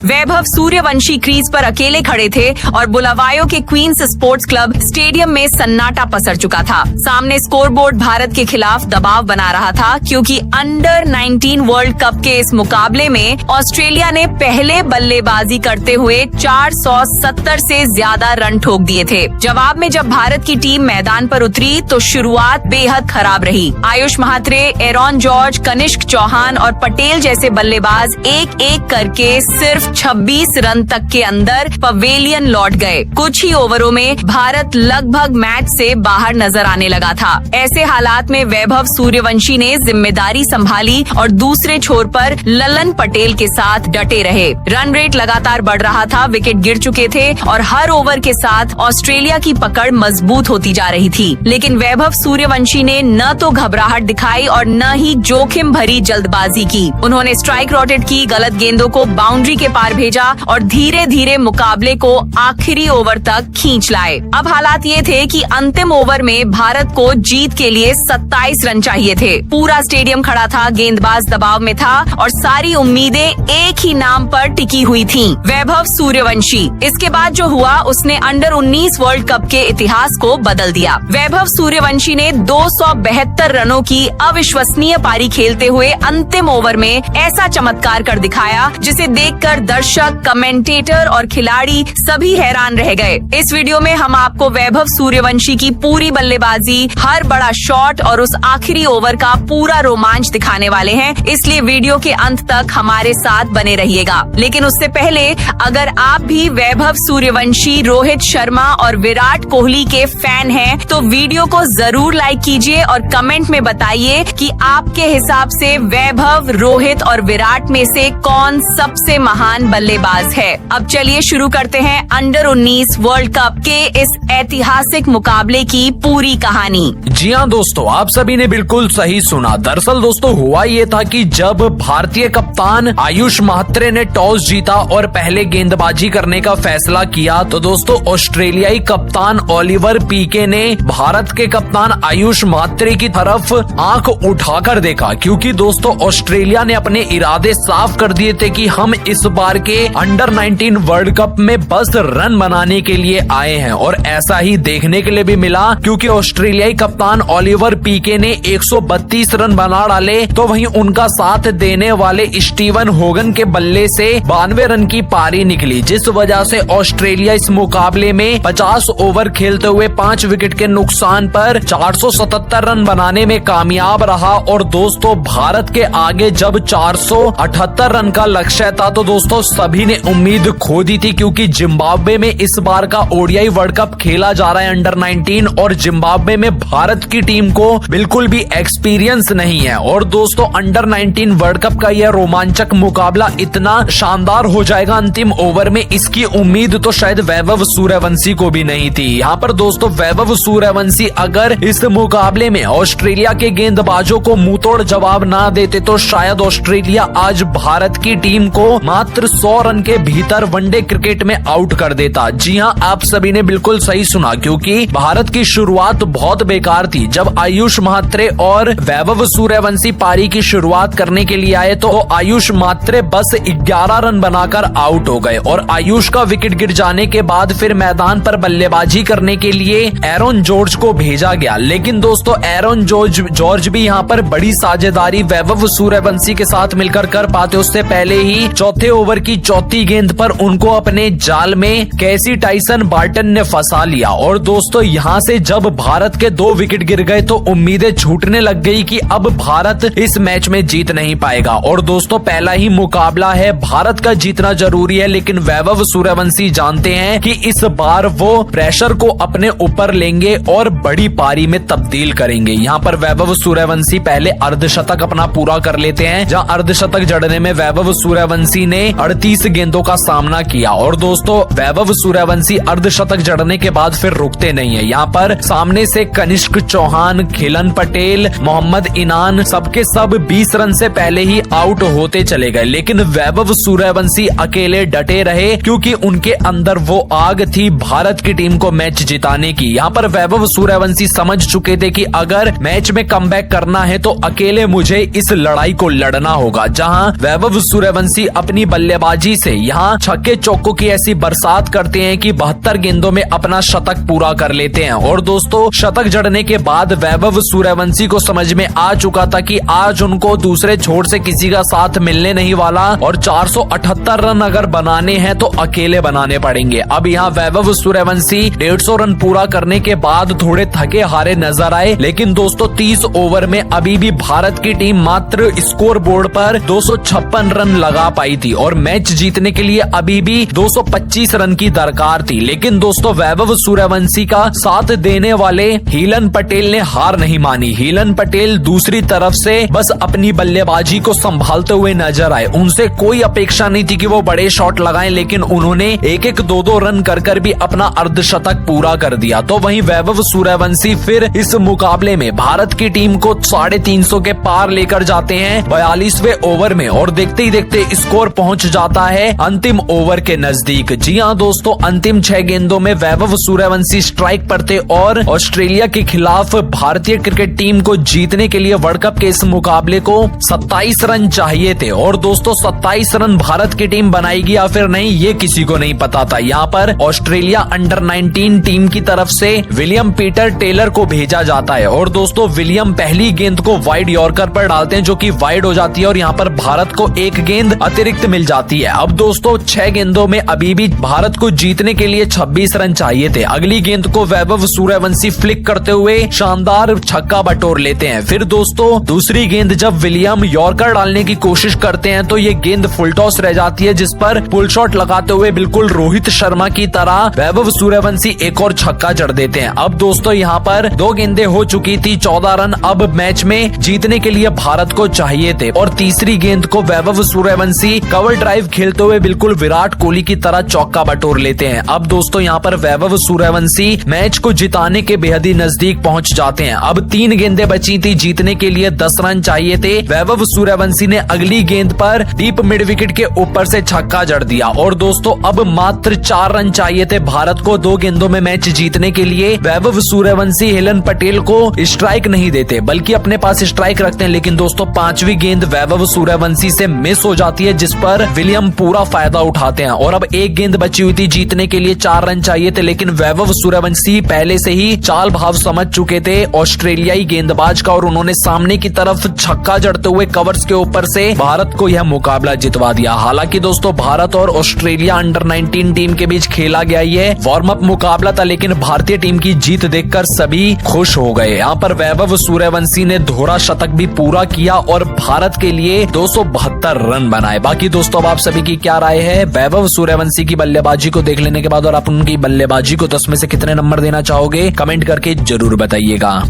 Vaibhav Suryavanshi crease पर अकेले खड़े थे और बुलावायो के क्वींस स्पोर्ट्स क्लब स्टेडियम में सन्नाटा पसर चुका था। सामने स्कोरबोर्ड भारत के खिलाफ दबाव बना रहा था क्योंकि अंडर 19 वर्ल्ड कप के इस मुकाबले में ऑस्ट्रेलिया ने पहले बल्लेबाजी करते हुए 470 से ज्यादा रन ठोक दिए थे। जवाब में जब भारत की टीम मैदान पर उतरी तो शुरुआत बेहद खराब रही। आयुष महात्रे, एरॉन जॉर्ज, कनिष्क चौहान और पटेल जैसे बल्लेबाज एक एक करके सिर्फ 26 रन तक के अंदर पवेलियन लौट गए। कुछ ही ओवरों में भारत लगभग मैच से बाहर नजर आने लगा था। ऐसे हालात में वैभव सूर्यवंशी ने जिम्मेदारी संभाली और दूसरे छोर पर ललन पटेल के साथ डटे रहे। रन रेट लगातार बढ़ रहा था, विकेट गिर चुके थे और हर ओवर के साथ ऑस्ट्रेलिया की पकड़ मजबूत होती जा रही थी। लेकिन वैभव सूर्यवंशी ने न तो घबराहट दिखाई और न ही जोखिम भरी जल्दबाजी की। उन्होंने स्ट्राइक रोटेट की, गलत गेंदों को बाउंड्री के पार भेजा और धीरे धीरे मुकाबले को आखिरी ओवर तक खींच लाए। अब हालात ये थे कि अंतिम ओवर में भारत को जीत के लिए 27 रन चाहिए थे। पूरा स्टेडियम खड़ा था, गेंदबाज दबाव में था और सारी उम्मीदें एक ही नाम पर टिकी हुई थीं, वैभव सूर्यवंशी। इसके बाद जो हुआ उसने अंडर 19 वर्ल्ड कप के इतिहास को बदल दिया। वैभव सूर्यवंशी ने 272 रनों की अविश्वसनीय पारी खेलते हुए अंतिम ओवर में ऐसा चमत्कार कर दिखाया जिसे देखकर दर्शक, कमेंटेटर और खिलाड़ी सभी हैरान रह गए। इस वीडियो में हम आपको वैभव सूर्यवंशी की पूरी बल्लेबाजी, हर बड़ा शॉट और उस आखिरी ओवर का पूरा रोमांच दिखाने वाले हैं, इसलिए वीडियो के अंत तक हमारे साथ बने रहिएगा। लेकिन उससे पहले अगर आप भी वैभव सूर्यवंशी, रोहित शर्मा और विराट कोहली के फैन हैं तो वीडियो को जरूर लाइक कीजिए और कमेंट में बताइए कि आपके हिसाब से वैभव, रोहित और विराट में से कौन सबसे महान बल्लेबाज है। अब चलिए शुरू करते हैं अंडर 19 वर्ल्ड कप के इस ऐतिहासिक मुकाबले की पूरी कहानी। जी हाँ दोस्तों, आप सभी ने बिल्कुल सही सुना। दरअसल दोस्तों हुआ ये था कि जब भारतीय कप्तान आयुष महात्रे ने टॉस जीता और पहले गेंदबाजी करने का फैसला किया तो दोस्तों ऑस्ट्रेलियाई कप्तान ओलिवर पीके ने भारत के कप्तान आयुष महात्रे की तरफ आंख उठाकर देखा, क्योंकि दोस्तों ऑस्ट्रेलिया ने अपने इरादे साफ कर दिए थे कि हम इस बार के अंडर 19 वर्ल्ड कप में बस रन बनाने के लिए आए हैं। और ऐसा ही देखने के लिए भी मिला, क्योंकि ऑस्ट्रेलियाई कप्तान ओलिवर पीके ने 132 रन बना डाले तो वहीं उनका साथ देने वाले स्टीवन होगन के बल्ले से 92 रन की पारी निकली, जिस वजह से ऑस्ट्रेलिया इस मुकाबले में 50 ओवर खेलते हुए 5 विकेट के नुकसान पर 477 रन बनाने में कामयाब रहा। और दोस्तों भारत के आगे जब 478 रन का लक्ष्य था तो दोस्तों सभी ने उम्मीद खो दी थी, क्योंकि जिम्बाब्वे में इस बार का ओडीआई वर्ल्ड कप खेला जा रहा है अंडर 19 और जिम्बाब्वे में भारत की टीम को बिल्कुल भी एक्सपीरियंस नहीं है। और दोस्तों अंडर 19 वर्ल्ड कप का यह रोमांचक मुकाबला इतना शानदार हो जाएगा अंतिम ओवर में, इसकी उम्मीद तो शायद वैभव सूर्यवंशी को भी नहीं थी। यहाँ पर दोस्तों वैभव सूर्यवंशी अगर इस मुकाबले में ऑस्ट्रेलिया के गेंदबाजों को मुंहतोड़ जवाब ना देते तो शायद ऑस्ट्रेलिया आज भारत की टीम को मात्र 100 रन के भीतर वनडे क्रिकेट में आउट कर देता। जी हाँ, आप सभी ने बिल्कुल सही सुना, क्योंकि भारत की शुरुआत बहुत बेकार थी। जब आयुष महात्रे और वैभव सूर्यवंशी पारी की शुरुआत करने के लिए आए तो आयुष महात्रे बस 11 रन बनाकर आउट हो गए और आयुष का विकेट गिर जाने के बाद फिर मैदान पर बल्लेबाजी करने के लिए एरॉन जॉर्ज को भेजा गया। लेकिन दोस्तों एरॉन जॉर्ज भी यहाँ पर बड़ी साझेदारी वैभव सूर्यवंशी के साथ मिलकर कर पाते उससे पहले ही चौथे ओवर की चौथी गेंद पर उनको अपने जाल में कैसी टाइसन बार्टन ने फंसा लिया। और दोस्तों यहाँ से जब भारत के 2 विकेट गिर गए तो उम्मीदें छूटने लग गई कि अब भारत इस मैच में जीत नहीं पाएगा। और दोस्तों पहला ही मुकाबला है, भारत का जीतना जरूरी है, लेकिन वैभव सूर्यवंशी जानते हैं कि इस बार वो प्रेशर को अपने ऊपर लेंगे और बड़ी पारी में तब्दील करेंगे। यहाँ पर वैभव सूर्यवंशी पहले अर्धशतक अपना पूरा कर लेते हैं, जहाँ अर्धशतक जड़ने में वैभव सूर्यवंशी ने 38 गेंदों का सामना किया। और दोस्तों वैभव सूर्यवंशी अर्धशतक जड़ने के बाद फिर रुकते नहीं है। यहाँ पर सामने से कनिष्क चौहान, खिलन पटेल, मोहम्मद इनान सबके सब 20 रन से पहले ही आउट होते चले गए, लेकिन वैभव सूर्यवंशी अकेले डटे रहे, क्योंकि उनके अंदर वो आग थी भारत की टीम को मैच जिताने की। यहाँ पर वैभव सूर्यवंशी समझ चुके थे कि अगर मैच में कमबैक करना है तो अकेले मुझे इस लड़ाई को लड़ना होगा। जहाँ वैभव सूर्यवंशी अपनी बल्ले बल्लेबाजी से यहाँ छक्के चौकों की ऐसी बरसात करते हैं कि 72 गेंदों में अपना शतक पूरा कर लेते हैं। और दोस्तों शतक जड़ने के बाद वैभव सूर्यवंशी को समझ में आ चुका था कि आज उनको दूसरे छोर से किसी का साथ मिलने नहीं वाला और 478 रन अगर बनाने हैं तो अकेले बनाने पड़ेंगे। अब यहाँ वैभव सूर्यवंशी 150 रन पूरा करने के बाद थोड़े थके हारे नजर आए, लेकिन दोस्तों 30 ओवर में अभी भी भारत की टीम मात्र स्कोर बोर्ड पर 256 रन लगा पाई थी और मैच जीतने के लिए अभी भी 225 रन की दरकार थी। लेकिन दोस्तों वैभव सूर्यवंशी का साथ देने वाले हीलन पटेल ने हार नहीं मानी। हीलन पटेल दूसरी तरफ से बस अपनी बल्लेबाजी को संभालते हुए नजर आए। उनसे कोई अपेक्षा नहीं थी कि वो बड़े शॉट लगाएं, लेकिन उन्होंने एक एक 2-2 रन कर भी अपना अर्धशतक पूरा कर दिया। तो वहीं वैभव सूर्यवंशी फिर इस मुकाबले में भारत की टीम को 350 के पार लेकर जाते हैं 42वें ओवर में और देखते ही देखते स्कोर पहुंच जाता है अंतिम ओवर के नजदीक। जी हां दोस्तों, अंतिम 6 गेंदों में वैभव सूर्यवंशी स्ट्राइक पर थे और ऑस्ट्रेलिया के खिलाफ भारतीय क्रिकेट टीम को जीतने के लिए वर्ल्ड कप के इस मुकाबले को 27 रन चाहिए थे। और दोस्तों 27 रन भारत की टीम बनाएगी या फिर नहीं ये किसी को नहीं पता था। यहाँ पर ऑस्ट्रेलिया अंडर 19 टीम की तरफ से विलियम पीटर टेलर को भेजा जाता है और दोस्तों विलियम पहली गेंद को वाइड यॉर्कर पर डालते हैं जो कि वाइड हो जाती है और यहाँ पर भारत को एक गेंद अतिरिक्त मिल जाती है। अब दोस्तों 6 गेंदों में अभी भी भारत को जीतने के लिए 26 रन चाहिए थे। अगली गेंद को वैभव सूर्यवंशी फ्लिक करते हुए शानदार छक्का बटोर लेते हैं। फिर दोस्तों दूसरी गेंद जब विलियम यॉर्कर डालने की कोशिश करते हैं तो ये गेंद फुल टॉस रह जाती है, जिस पर पुल शॉट लगाते हुए बिल्कुल रोहित शर्मा की तरह वैभव सूर्यवंशी एक और छक्का जड़ देते हैं। अब दोस्तों यहाँ पर 2 गेंदें हो चुकी थी, 14 रन अब मैच में जीतने के लिए भारत को चाहिए थे और तीसरी गेंद को वैभव सूर्यवंशी कवर ड्राइव खेलते हुए बिल्कुल विराट कोहली की तरह चौका बटोर लेते हैं। अब दोस्तों यहाँ पर वैभव सूर्यवंशी मैच को जिताने के बेहद ही नजदीक पहुंच जाते हैं। अब 3 गेंदें बची थी, जीतने के लिए 10 रन चाहिए थे। वैभव सूर्यवंशी ने अगली गेंद पर डीप मिड विकेट के ऊपर से छक्का जड़ दिया और दोस्तों अब मात्र 4 रन चाहिए थे भारत को 2 गेंदों में मैच जीतने के लिए। वैभव सूर्यवंशी हीलन पटेल को स्ट्राइक नहीं देते बल्कि अपने पास स्ट्राइक रखते हैं, लेकिन दोस्तों 5वीं गेंद वैभव सूर्यवंशी से मिस हो जाती है, जिस पर विलियम पूरा फायदा उठाते हैं। और अब 1 गेंद बची हुई थी, जीतने के लिए 4 रन चाहिए थे, लेकिन वैभव सूर्यवंशी पहले से ही चाल भाव समझ चुके थे ऑस्ट्रेलियाई गेंदबाज का और उन्होंने सामने की तरफ छक्का जड़ते हुए कवर्स के ऊपर से भारत को यह मुकाबला जितवा दिया। हालांकि दोस्तों भारत और ऑस्ट्रेलिया अंडर 19 टीम के बीच खेला गया ये वार्म अप मुकाबला था, लेकिन भारतीय टीम की जीत देखकर सभी खुश हो गए। यहाँ पर वैभव सूर्यवंशी ने दोहरा शतक भी पूरा किया और भारत के लिए 272 रन बनाए। बाकी दोस्तों अब आप सभी की क्या राय है वैभव सूर्यवंशी की बल्लेबाजी को देख लेने के बाद, और आप उनकी बल्लेबाजी को 10 में से कितने नंबर देना चाहोगे कमेंट करके जरूर बताइएगा।